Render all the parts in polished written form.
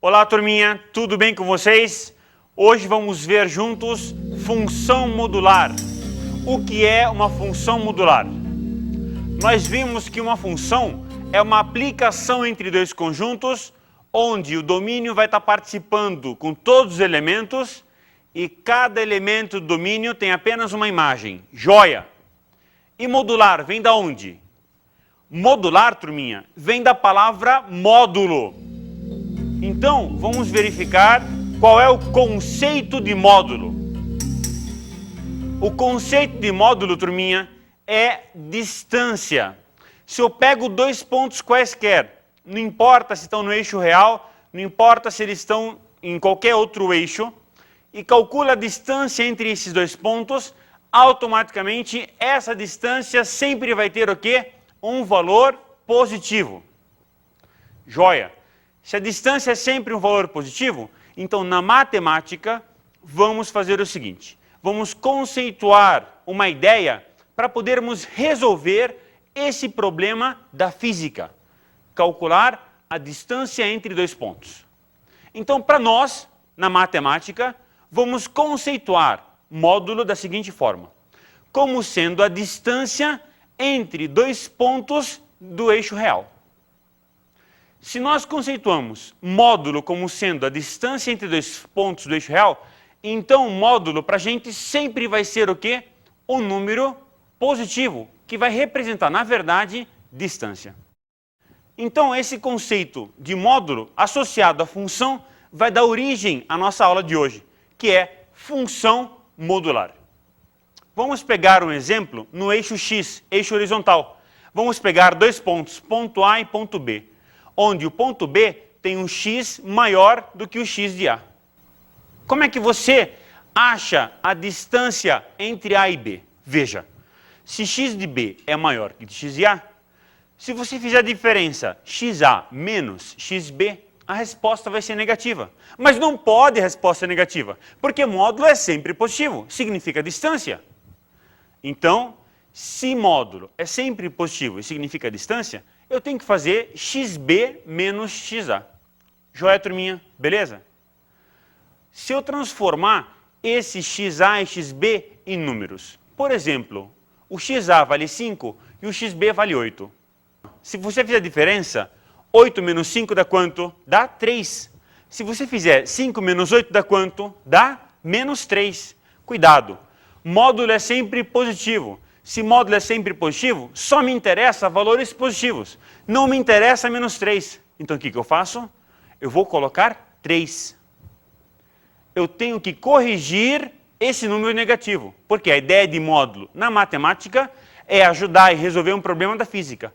Olá, turminha, tudo bem com vocês? Hoje vamos ver juntos função modular. O que é uma função modular? Nós vimos que uma função é uma aplicação entre dois conjuntos onde o domínio vai estar participando com todos os elementos e cada elemento do domínio tem apenas uma imagem. Joia! E modular vem da onde? Modular, turminha, vem da palavra módulo. Então, vamos verificar qual é o conceito de módulo. O conceito de módulo, turminha, é distância. Se eu pego dois pontos quaisquer, não importa se estão no eixo real, não importa se eles estão em qualquer outro eixo, e calcula a distância entre esses dois pontos, automaticamente essa distância sempre vai ter o quê? Um valor positivo. Joia! Se a distância é sempre um valor positivo, então na matemática vamos fazer o seguinte. Vamos conceituar uma ideia para podermos resolver esse problema da física. Calcular a distância entre dois pontos. Então, para nós, na matemática, vamos conceituar módulo da seguinte forma. Como sendo a distância entre dois pontos do eixo real. Se nós conceituamos módulo como sendo a distância entre dois pontos do eixo real, então módulo para a gente sempre vai ser o quê? Um número positivo, que vai representar, na verdade, distância. Então esse conceito de módulo associado à função vai dar origem à nossa aula de hoje, que é função modular. Vamos pegar um exemplo no eixo X, eixo horizontal. Vamos pegar dois pontos, ponto A e ponto B, onde o ponto B tem um x maior do que o x de A. Como é que você acha a distância entre A e B? Veja, se x de B é maior que x de A, se você fizer a diferença xa menos xb, a resposta vai ser negativa. Mas não pode a resposta ser negativa, porque módulo é sempre positivo, significa distância. Então, se módulo é sempre positivo e significa distância, eu tenho que fazer xb menos xa. Joia, turminha? Beleza? Se eu transformar esse xa e xb em números, por exemplo, o xa vale 5 e o xb vale 8. Se você fizer a diferença, 8 menos 5 dá quanto? Dá 3. Se você fizer 5 menos 8 dá quanto? Dá menos 3. Cuidado, módulo é sempre positivo. Se módulo é sempre positivo, só me interessa valores positivos. Não me interessa menos 3. Então o que eu faço? Eu vou colocar 3. Eu tenho que corrigir esse número negativo. Porque a ideia de módulo na matemática é ajudar e resolver um problema da física.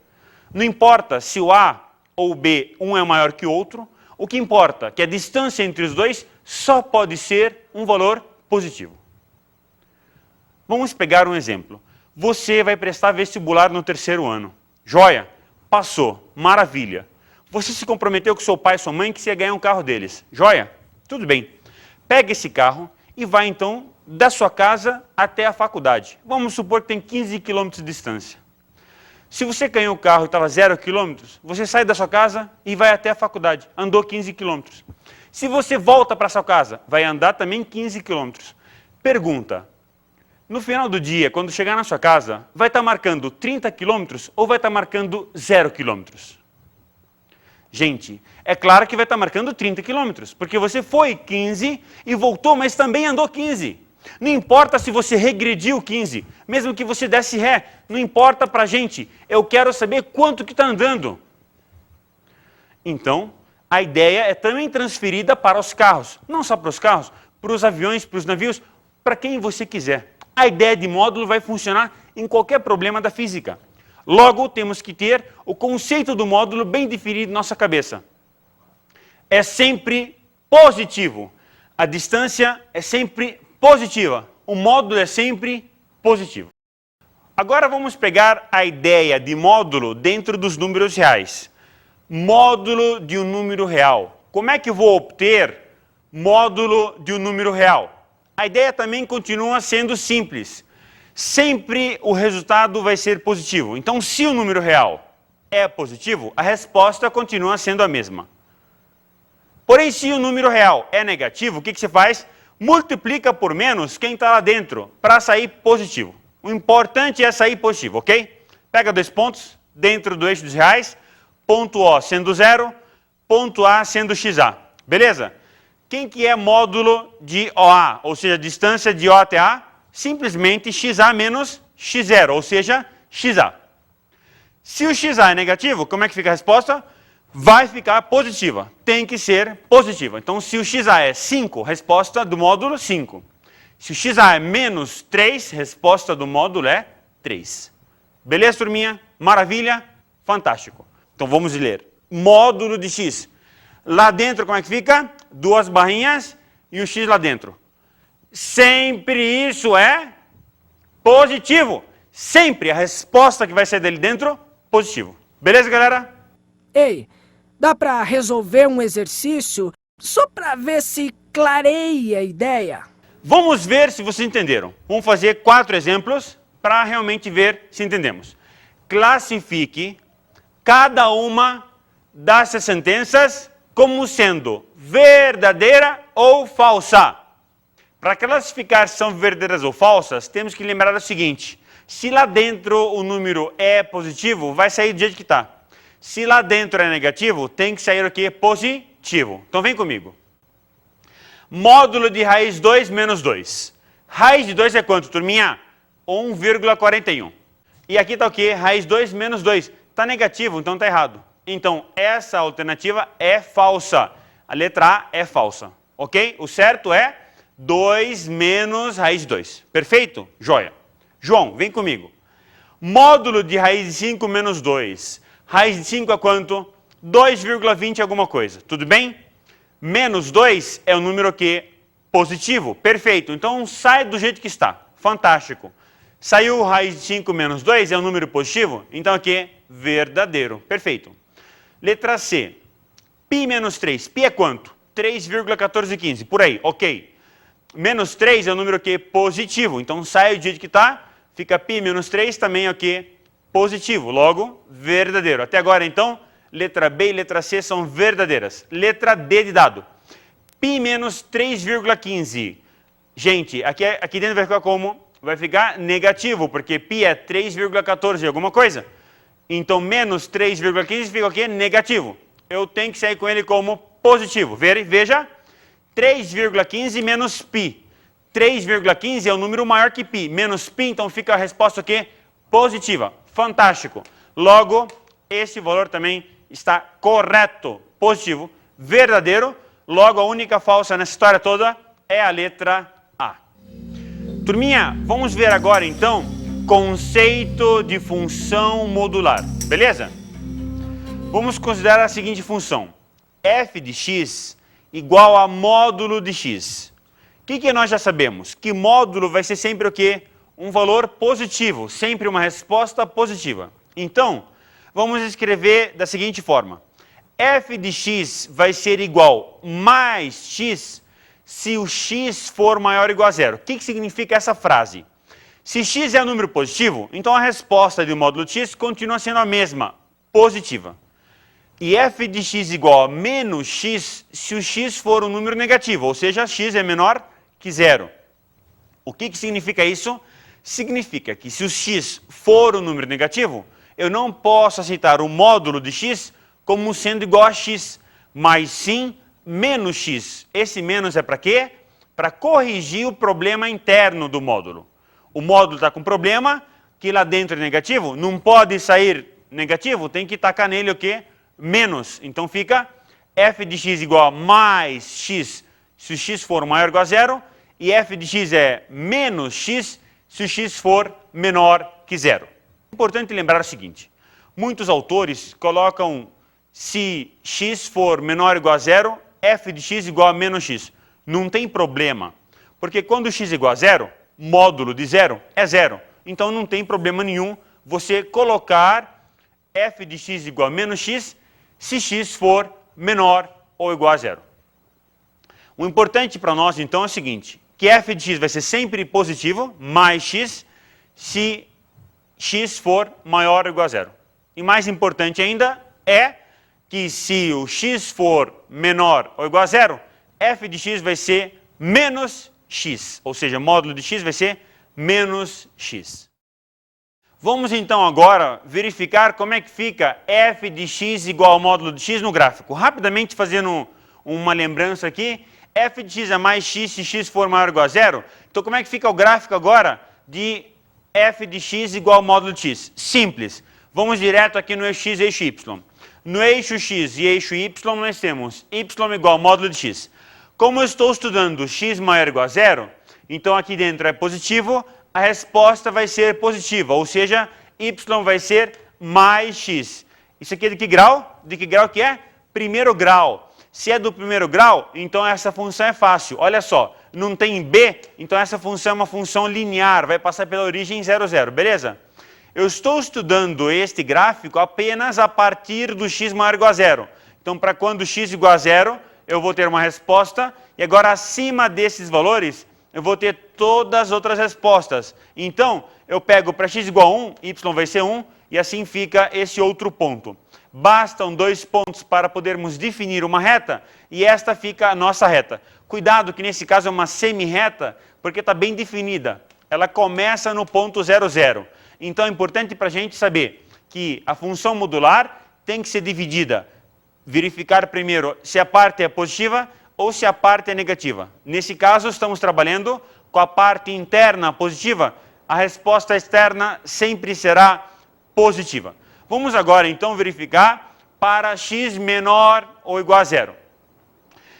Não importa se o A ou o B, um é maior que o outro. O que importa é que a distância entre os dois só pode ser um valor positivo. Vamos pegar um exemplo. Você vai prestar vestibular no 3º ano. Joia? Passou. Maravilha. Você se comprometeu com seu pai e sua mãe que você ia ganhar um carro deles. Joia? Tudo bem. Pega esse carro e vai então da sua casa até a faculdade. Vamos supor que tem 15 km de distância. Se você ganhou o carro e estava 0 km, você sai da sua casa e vai até a faculdade. Andou 15 km. Se você volta para sua casa, vai andar também 15 km. Pergunta. No final do dia, quando chegar na sua casa, vai estar marcando 30 km ou vai estar marcando 0 km? Gente, é claro que vai estar marcando 30 km, porque você foi 15 e voltou, mas também andou 15. Não importa se você regrediu 15, mesmo que você desse ré, não importa pra gente. Eu quero saber quanto que está andando. Então, a ideia é também transferida para os carros. Não só para os carros, para os aviões, para os navios, para quem você quiser. A ideia de módulo vai funcionar em qualquer problema da física. Logo, temos que ter o conceito do módulo bem definido em nossa cabeça. É sempre positivo. A distância é sempre positiva. O módulo é sempre positivo. Agora vamos pegar a ideia de módulo dentro dos números reais. Módulo de um número real. Como é que eu vou obter módulo de um número real? A ideia também continua sendo simples. Sempre o resultado vai ser positivo. Então, se o número real é positivo, a resposta continua sendo a mesma. Porém, se o número real é negativo, o que você faz? Multiplica por menos quem está lá dentro, para sair positivo. O importante é sair positivo, ok? Pega 2 pontos dentro do eixo dos reais, ponto O sendo 0, ponto A sendo XA. Beleza? Quem que é módulo de OA, ou seja, distância de O até A? Simplesmente XA menos X0, ou seja, XA. Se o XA é negativo, como é que fica a resposta? Vai ficar positiva. Tem que ser positiva. Então, se o XA é 5, resposta do módulo 5. Se o XA é menos 3, resposta do módulo é 3. Beleza, turminha? Maravilha? Fantástico. Então, vamos ler. Módulo de X. Lá dentro, como é que fica? 2 barrinhas e o X lá dentro. Sempre isso é positivo. Sempre a resposta que vai sair dele dentro, positivo. Beleza, galera? Ei, dá pra resolver um exercício só pra ver se clareia a ideia? Vamos ver se vocês entenderam. Vamos fazer 4 exemplos para realmente ver se entendemos. Classifique cada uma dessas sentenças como sendo verdadeira ou falsa. Para classificar se são verdadeiras ou falsas, temos que lembrar o seguinte: se lá dentro o número é positivo, vai sair do jeito que está. Se lá dentro é negativo, tem que sair o quê? Positivo. Então vem comigo. Módulo de raiz 2 menos 2. Raiz de 2 é quanto, turminha? 1,41. E aqui está o quê? Raiz 2 menos 2. Está negativo, então está errado. Então, essa alternativa é falsa. A letra A é falsa. Ok? O certo é 2 menos raiz de 2. Perfeito? Joia. João, vem comigo. Módulo de raiz de 5 menos 2. Raiz de 5 é quanto? 2,20 alguma coisa. Tudo bem? Menos 2 é o número que? Positivo. Perfeito. Então, sai do jeito que está. Fantástico. Saiu raiz de 5 menos 2, é um número positivo? Então, aqui, verdadeiro. Perfeito. Letra C. Π menos 3. Π é quanto? 3,1415. Por aí. Ok. Menos 3 é um número que? Positivo. Então, sai do jeito que está. Fica π menos 3 também é o que? Positivo. Logo, verdadeiro. Até agora, então, letra B e letra C são verdadeiras. Letra D de dado. Π menos 3,15. Gente, aqui dentro vai ficar como? Vai ficar negativo, porque π é 3,14 alguma coisa. Então, menos 3,15 fica o quê? Negativo. Eu tenho que sair com ele como positivo. Veja, 3,15 menos π. 3,15 é um número maior que π. Menos π, então fica a resposta aqui positiva. Fantástico. Logo, esse valor também está correto. Positivo. Verdadeiro. Logo, a única falsa nessa história toda é a letra A. Turminha, vamos ver agora então conceito de função modular, beleza? Vamos considerar a seguinte função: f de x igual a módulo de x. O que nós já sabemos? Que módulo vai ser sempre o quê? Um valor positivo, sempre uma resposta positiva. Então, vamos escrever da seguinte forma: f de x vai ser igual mais x se o x for maior ou igual a zero. O que significa essa frase? Se x é um número positivo, então a resposta do módulo de x continua sendo a mesma, positiva. E f de x igual a menos x se o x for um número negativo, ou seja, x é menor que zero. O que significa isso? Significa que se o x for um número negativo, eu não posso aceitar o módulo de x como sendo igual a x, mas sim menos x. Esse menos é para quê? Para corrigir o problema interno do módulo. O módulo está com problema, que lá dentro é negativo, não pode sair negativo, tem que tacar nele o quê? Menos. Então fica f de x igual a mais x se o x for maior ou igual a zero, e f de x é menos x se o x for menor que zero. É importante lembrar o seguinte: muitos autores colocam se x for menor ou igual a zero, f de x igual a menos x. Não tem problema, porque quando x igual a zero, módulo de zero é zero. Então não tem problema nenhum você colocar f de x igual a menos x se x for menor ou igual a zero. O importante para nós então é o seguinte: que f de x vai ser sempre positivo, mais x, se x for maior ou igual a zero. E mais importante ainda é que se o x for menor ou igual a zero, f de x vai ser menos x, ou seja, módulo de x vai ser menos x. Vamos então agora verificar como é que fica f de x igual ao módulo de x no gráfico. Rapidamente fazendo uma lembrança aqui, f de x é mais x se x for maior ou igual a zero. Então como é que fica o gráfico agora de f de x igual ao módulo de x? Simples. Vamos direto aqui no eixo x e eixo y. No eixo x e eixo y nós temos y igual ao módulo de x. Como eu estou estudando x maior ou igual a zero, então aqui dentro é positivo, a resposta vai ser positiva, ou seja, y vai ser mais x. Isso aqui é de que grau? De que grau que é? Primeiro grau. Se é do primeiro grau, então essa função é fácil. Olha só, não tem b, então essa função é uma função linear, vai passar pela origem 0, 0, beleza? Eu estou estudando este gráfico apenas a partir do x maior ou igual a zero. Então, para quando x igual a zero, eu vou ter uma resposta, e agora acima desses valores, eu vou ter todas as outras respostas. Então, eu pego para x igual a 1, y vai ser 1, e assim fica esse outro ponto. Bastam 2 pontos para podermos definir uma reta, e esta fica a nossa reta. Cuidado que nesse caso é uma semi-reta, porque está bem definida. Ela começa no ponto 0, 0. Então é importante para a gente saber que a função modular tem que ser dividida. Verificar primeiro se a parte é positiva ou se a parte é negativa. Nesse caso, estamos trabalhando com a parte interna positiva, a resposta externa sempre será positiva. Vamos agora, então, verificar para x menor ou igual a zero.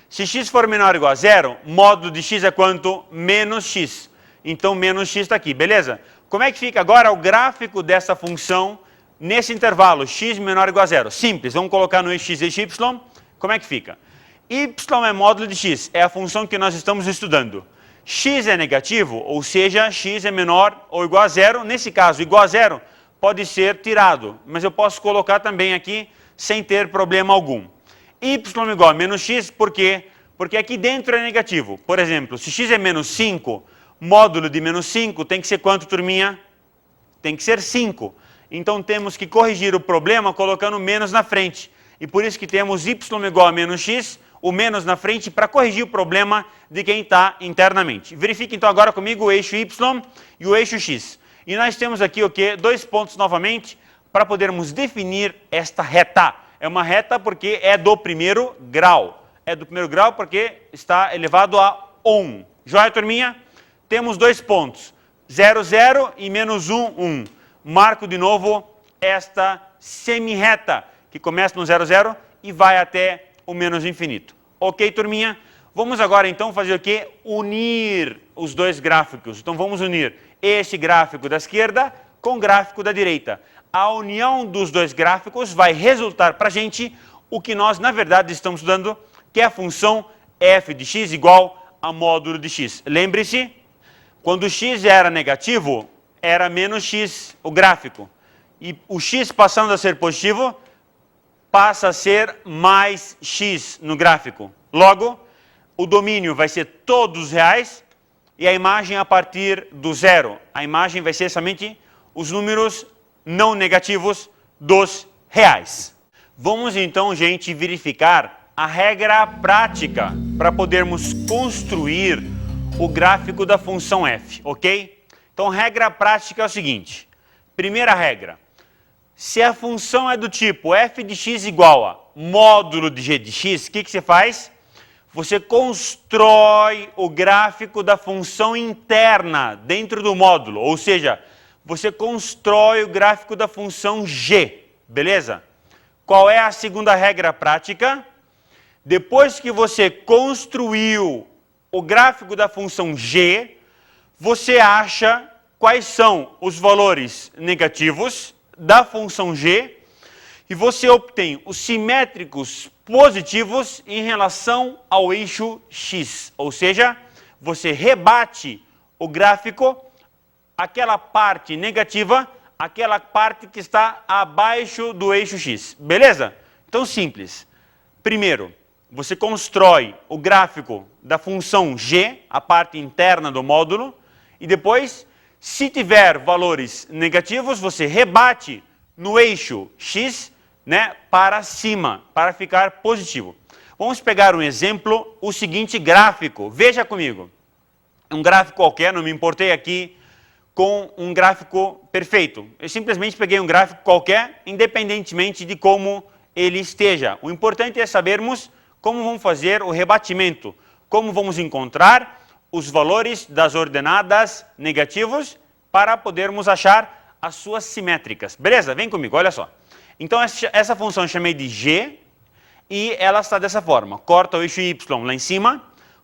Se x for menor ou igual a zero, módulo de x é quanto? Menos x. Então, menos x está aqui, beleza? Como é que fica agora o gráfico dessa função nesse intervalo, x menor ou igual a zero? Simples, vamos colocar no eixo x e eixo y. Como é que fica? Y é módulo de x, é a função que nós estamos estudando. X é negativo, ou seja, x é menor ou igual a zero. Nesse caso, igual a zero pode ser tirado, mas eu posso colocar também aqui sem ter problema algum. Y igual a menos x, por quê? Porque aqui dentro é negativo. Por exemplo, se x é menos 5, módulo de menos 5 tem que ser quanto, turminha? Tem que ser 5. Então temos que corrigir o problema colocando menos na frente. E por isso que temos y igual a menos x, o menos na frente, para corrigir o problema de quem está internamente. Verifique então agora comigo o eixo y e o eixo x. E nós temos aqui o quê? 2 pontos novamente para podermos definir esta reta. É uma reta porque é do primeiro grau. É do primeiro grau porque está elevado a 1. Joia, turminha? Temos 2 pontos. 0, 0 e menos 1, 1. Marco de novo esta semi-reta, que começa no 0, 0 e vai até o menos infinito. Ok, turminha? Vamos agora então fazer o quê? Unir os dois gráficos. Então vamos unir este gráfico da esquerda com o gráfico da direita. A união dos dois gráficos vai resultar para a gente o que nós na verdade estamos estudando, que é a função f de x igual a módulo de x. Lembre-se, quando x era negativo, era menos x o gráfico. E o x passando a ser positivo, passa a ser mais x no gráfico. Logo, o domínio vai ser todos os reais e a imagem a partir do zero. A imagem vai ser somente os números não negativos dos reais. Vamos então, gente, verificar a regra prática para podermos construir o gráfico da função f, ok? Então, regra prática é o seguinte. Primeira regra. Se a função é do tipo f de x igual a módulo de g de x, o que você faz? Você constrói o gráfico da função interna dentro do módulo, ou seja, você constrói o gráfico da função g, beleza? Qual é a segunda regra prática? Depois que você construiu o gráfico da função g, você acha quais são os valores negativos da função g e você obtém os simétricos positivos em relação ao eixo x. Ou seja, você rebate o gráfico, aquela parte negativa, aquela parte que está abaixo do eixo x. Beleza? Então, simples. Primeiro, você constrói o gráfico da função g, a parte interna do módulo, e depois, se tiver valores negativos, você rebate no eixo x né, para cima, para ficar positivo. Vamos pegar um exemplo, o seguinte gráfico. Veja comigo. Um gráfico qualquer, não me importei aqui com um gráfico perfeito. Eu simplesmente peguei um gráfico qualquer, independentemente de como ele esteja. O importante é sabermos como vamos fazer o rebatimento, como vamos encontrar os valores das ordenadas negativos para podermos achar as suas simétricas. Beleza? Vem comigo, olha só. Então, essa função eu chamei de g e ela está dessa forma. Corta o eixo y lá em cima,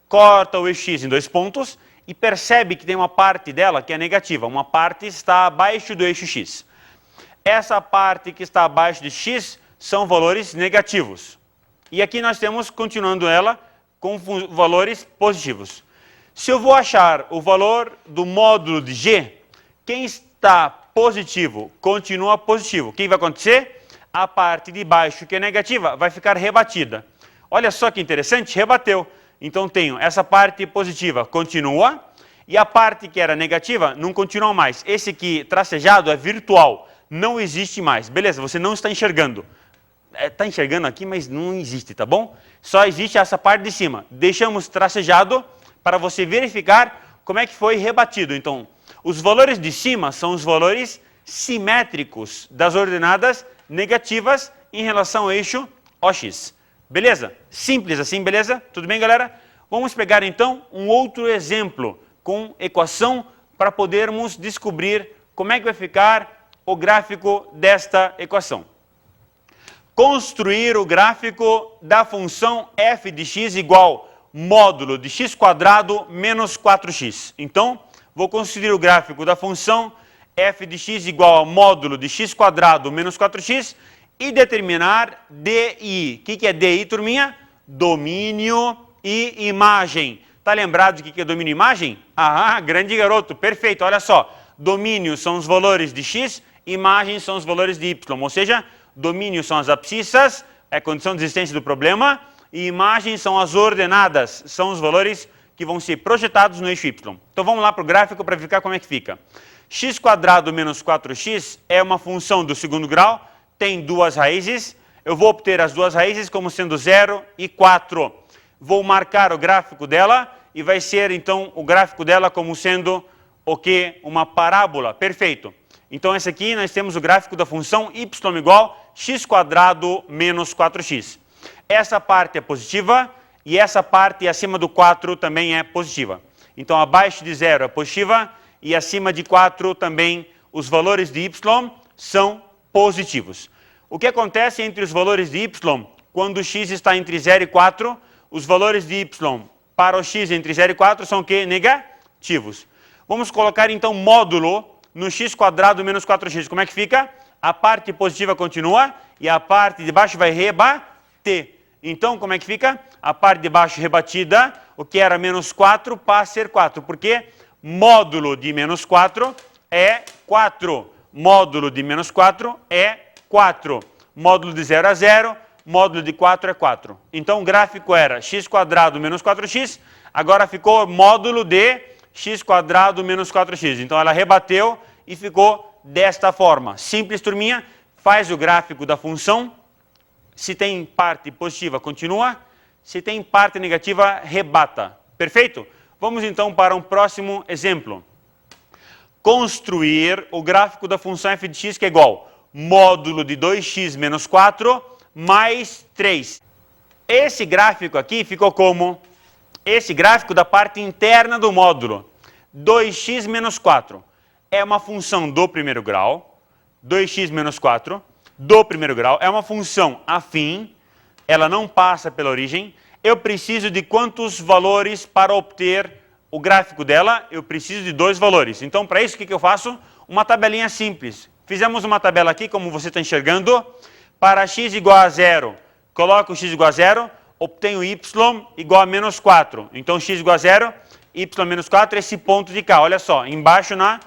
corta o eixo x em 2 pontos e percebe que tem uma parte dela que é negativa. Uma parte está abaixo do eixo x. Essa parte que está abaixo de x são valores negativos. E aqui nós temos, continuando ela, com valores positivos. Se eu vou achar o valor do módulo de g, quem está positivo continua positivo. O que vai acontecer? A parte de baixo, que é negativa, vai ficar rebatida. Olha só que interessante, rebateu. Então tenho essa parte positiva continua e a parte que era negativa não continua mais. Esse aqui tracejado é virtual, não existe mais. Beleza, você não está enxergando. Está enxergando aqui, mas não existe, tá bom? Só existe essa parte de cima. Deixamos tracejado para você verificar como é que foi rebatido. Então, os valores de cima são os valores simétricos das ordenadas negativas em relação ao eixo OX. Beleza? Simples assim, beleza? Tudo bem, galera? Vamos pegar então um outro exemplo com equação para podermos descobrir como é que vai ficar o gráfico desta equação. Construir o gráfico da função f de x igual módulo de x² menos 4x. Então, vou construir o gráfico da função f de x igual a módulo de x² menos 4x e determinar DI. O que é DI, turminha? Domínio e imagem. Tá lembrado do que é domínio e imagem? Ah, grande garoto, perfeito. Olha só, domínio são os valores de x, imagem são os valores de y. Ou seja, domínio são as abscissas, é a condição de existência do problema, e imagem são as ordenadas, são os valores que vão ser projetados no eixo y. Então vamos lá para o gráfico para verificar como é que fica. x² menos 4x é uma função do segundo grau, tem duas raízes. Eu vou obter as duas raízes como sendo 0 e 4. Vou marcar o gráfico dela e vai ser então o gráfico dela como sendo o quê? Uma parábola. Perfeito. Então esse aqui nós temos o gráfico da função y igual x² menos 4x. Essa parte é positiva e essa parte acima do 4 também é positiva. Então abaixo de 0 é positiva e acima de 4 também os valores de y são positivos. O que acontece entre os valores de y quando o x está entre 0 e 4? Os valores de y para o x entre 0 e 4 são o quê? Negativos. Vamos colocar então módulo no x² menos 4x. Como é que fica? A parte positiva continua e a parte de baixo vai rebater. Então, como é que fica? A parte de baixo rebatida, o que era menos 4 passa a ser 4. Porque módulo de menos 4 é 4. Módulo de menos 4 é 4. Módulo de 0 é 0. Módulo de 4 é 4. Então, o gráfico era x² menos 4x. Agora ficou módulo de x² menos 4x. Então, ela rebateu e ficou desta forma. Simples, turminha. Faz o gráfico da função. Se tem parte positiva, continua. Se tem parte negativa, rebata. Perfeito? Vamos então para um próximo exemplo. Construir o gráfico da função f de x que é igual módulo de 2x menos 4 mais 3. Esse gráfico aqui ficou como? Esse gráfico da parte interna do módulo. 2x menos 4 é uma função do primeiro grau. 2x menos 4 do primeiro grau é uma função afim. Ela não passa pela origem. Eu preciso de quantos valores para obter o gráfico dela? Eu preciso de 2 valores. Então, para isso, o que eu faço? Uma tabelinha simples. Fizemos uma tabela aqui, como você está enxergando. Para x igual a 0, coloco x igual a 0, obtenho y igual a menos 4. Então, x igual a 0, y menos 4, esse ponto de cá. Olha só, embaixo na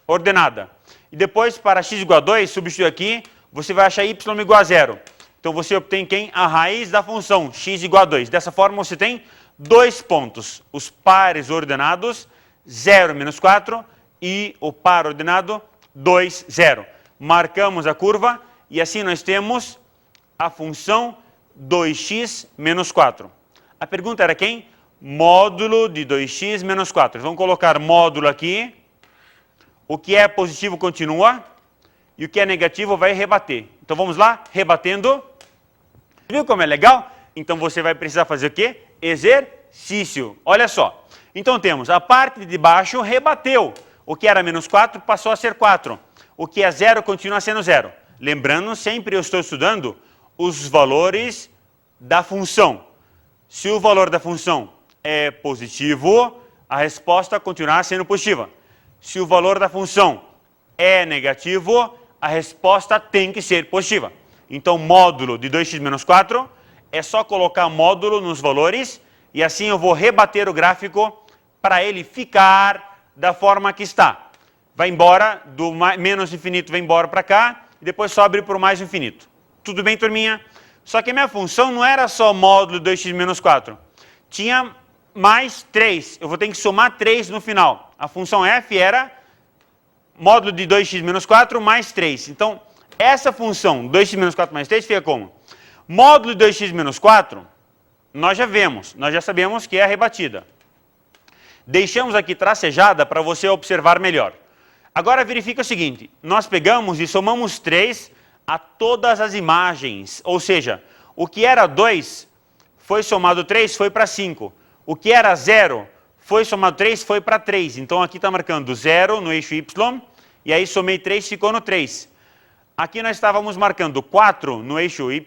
ordenada. E depois, para x igual a 2, substitui aqui, você vai achar y igual a 0. Então, você obtém quem? A raiz da função, x igual a 2. Dessa forma, você tem 2 pontos. Os pares ordenados, 0, menos 4, e o par ordenado, 2, 0. Marcamos a curva, e assim nós temos a função 2x menos 4. A pergunta era quem? Módulo de 2x menos 4. Vamos colocar módulo aqui. O que é positivo continua e o que é negativo vai rebater. Então vamos lá, rebatendo. Viu como é legal? Então você vai precisar fazer o quê? Exercício. Olha só. Então temos a parte de baixo rebateu. O que era menos 4 passou a ser 4. O que é 0 continua sendo 0. Lembrando, sempre eu estou estudando os valores da função. Se o valor da função é positivo, a resposta continuará sendo positiva. Se o valor da função é negativo, a resposta tem que ser positiva. Então, módulo de 2x menos 4 é só colocar módulo nos valores e assim eu vou rebater o gráfico para ele ficar da forma que está. Vai embora, do menos infinito vai embora para cá e depois sobe para o mais infinito. Tudo bem, turminha? Só que a minha função não era só módulo 2x menos 4. Tinha mais 3. Eu vou ter que somar 3 no final. A função f era módulo de 2x menos 4 mais 3. Então, essa função 2x menos 4 mais 3 fica como? Módulo de 2x menos 4, nós já sabemos que é a rebatida. Deixamos aqui tracejada para você observar melhor. Agora verifica o seguinte, nós pegamos e somamos 3 a todas as imagens, ou seja, o que era 2 foi somado 3, foi para 5. O que era 0 foi somado 3, foi para 3. Então aqui está marcando 0 no eixo y, e aí somei 3, ficou no 3. Aqui nós estávamos marcando 4 no eixo y,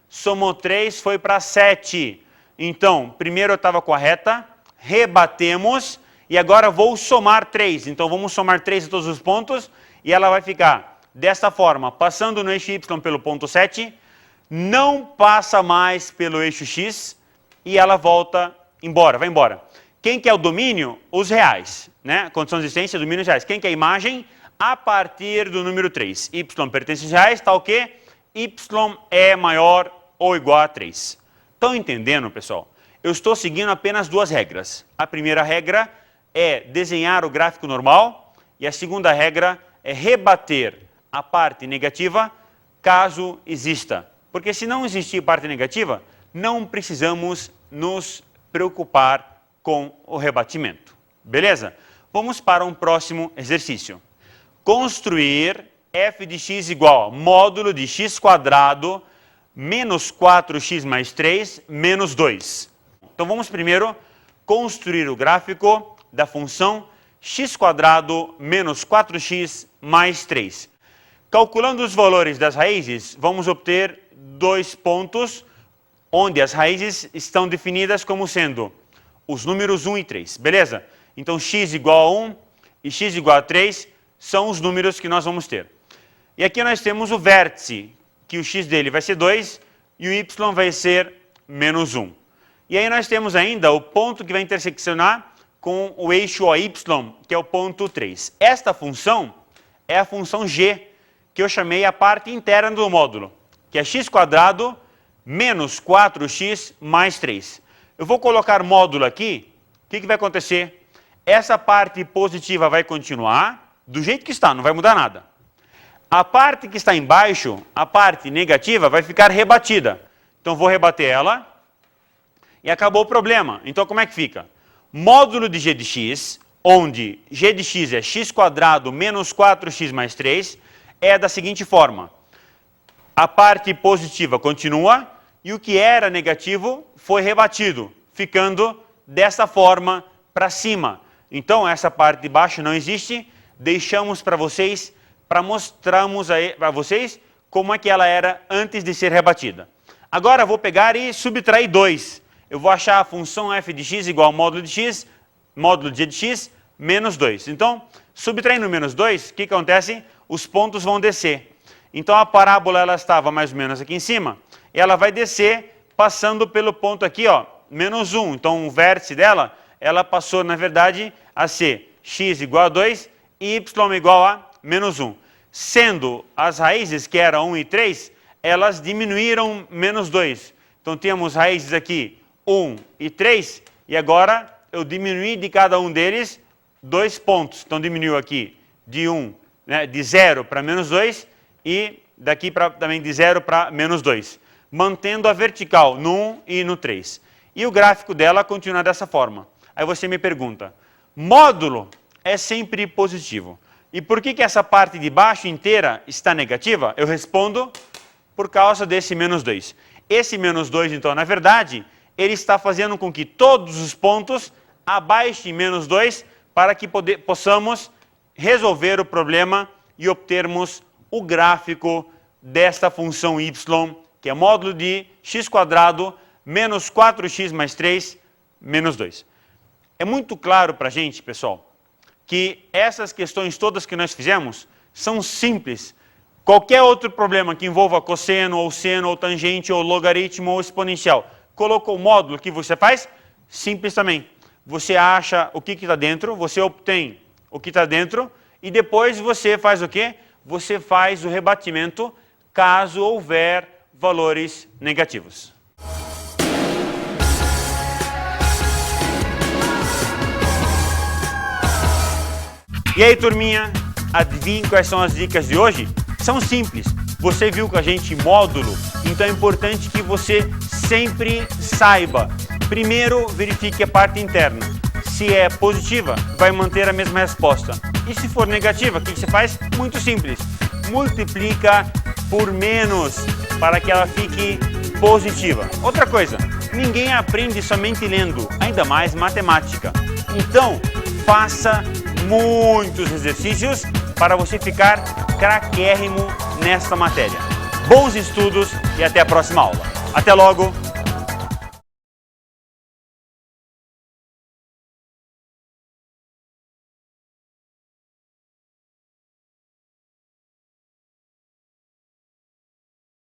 somou 3, foi para 7. Então, primeiro eu estava com a reta, rebatemos, e agora vou somar 3. Então vamos somar 3 a todos os pontos, e ela vai ficar desta forma, passando no eixo y pelo ponto 7, não passa mais pelo eixo x, e ela volta embora, vai embora. Quem que é o domínio? Os reais, né? Condição de existência, domínios reais. Quem que é a imagem? A partir do número 3. Y pertence aos reais, está o quê? Y é maior ou igual a 3. Estão entendendo, pessoal? Eu estou seguindo apenas duas regras. A primeira regra é desenhar o gráfico normal e a segunda regra é rebater a parte negativa caso exista. Porque se não existir parte negativa, não precisamos nos preocupar com o rebatimento. Beleza? Vamos para um próximo exercício. Construir f de x igual a módulo de x quadrado menos 4x mais 3 menos 2. Então vamos primeiro construir o gráfico da função x quadrado menos 4x mais 3. Calculando os valores das raízes, vamos obter 2 pontos onde as raízes estão definidas como sendo os números 1 e 3, beleza? Então x igual a 1 e x igual a 3 são os números que nós vamos ter. E aqui nós temos o vértice, que o x dele vai ser 2 e o y vai ser menos 1. E aí nós temos ainda o ponto que vai interseccionar com o eixo OY, que é o ponto 3. Esta função é a função g, que eu chamei a parte interna do módulo, que é x quadrado menos 4x mais 3. Eu vou colocar módulo aqui, o que vai acontecer? Essa parte positiva vai continuar do jeito que está, não vai mudar nada. A parte que está embaixo, a parte negativa, vai ficar rebatida. Então vou rebater ela e acabou o problema. Então como é que fica? Módulo de g de x, onde g de x é x quadrado menos 4x mais 3, é da seguinte forma. A parte positiva continua e o que era negativo foi rebatido, ficando dessa forma para cima. Então essa parte de baixo não existe, deixamos para vocês, para mostrarmos para vocês como é que ela era antes de ser rebatida. Agora eu vou pegar e subtrair 2. Eu vou achar a função f de x igual ao módulo de x, módulo de g de x, menos 2. Então, subtraindo menos 2, o que acontece? Os pontos vão descer. Então a parábola ela estava mais ou menos aqui em cima, e ela vai descer passando pelo ponto aqui, ó, menos 1. Então o vértice dela, ela passou na verdade a ser x igual a 2 e y igual a menos 1. Sendo as raízes, que eram 1 e 3, elas diminuíram menos 2. Então temos raízes aqui 1 e 3, e agora eu diminuí de cada um deles 2 pontos. Então diminuiu aqui de 1, né, de 0 para menos 2 e daqui também de 0 para menos 2, mantendo a vertical no 1 e no 3. E o gráfico dela continua dessa forma. Aí você me pergunta, módulo é sempre positivo. E por que essa parte de baixo inteira está negativa? Eu respondo, por causa desse menos 2. Esse menos 2, então, na verdade, ele está fazendo com que todos os pontos abaixem menos 2 para que possamos resolver o problema e obtermos o gráfico desta função y, que é módulo de x² menos 4x mais 3 menos 2. É muito claro para a gente, pessoal, que essas questões todas que nós fizemos são simples. Qualquer outro problema que envolva cosseno, ou seno, ou tangente, ou logaritmo, ou exponencial, colocou o módulo, o que você faz? Simples também. Você acha o que está dentro, você obtém o que está dentro, e depois você faz o quê? Você faz o rebatimento caso houver valores negativos. E aí, turminha, adivinha quais são as dicas de hoje? São simples. Você viu com a gente módulo, então é importante que você sempre saiba. Primeiro, verifique a parte interna. Se é positiva, vai manter a mesma resposta. E se for negativa, o que você faz? Muito simples. Multiplica por menos para que ela fique positiva. Outra coisa, ninguém aprende somente lendo, ainda mais matemática. Então, faça muitos exercícios para você ficar craquérrimo nesta matéria. Bons estudos e até a próxima aula. Até logo!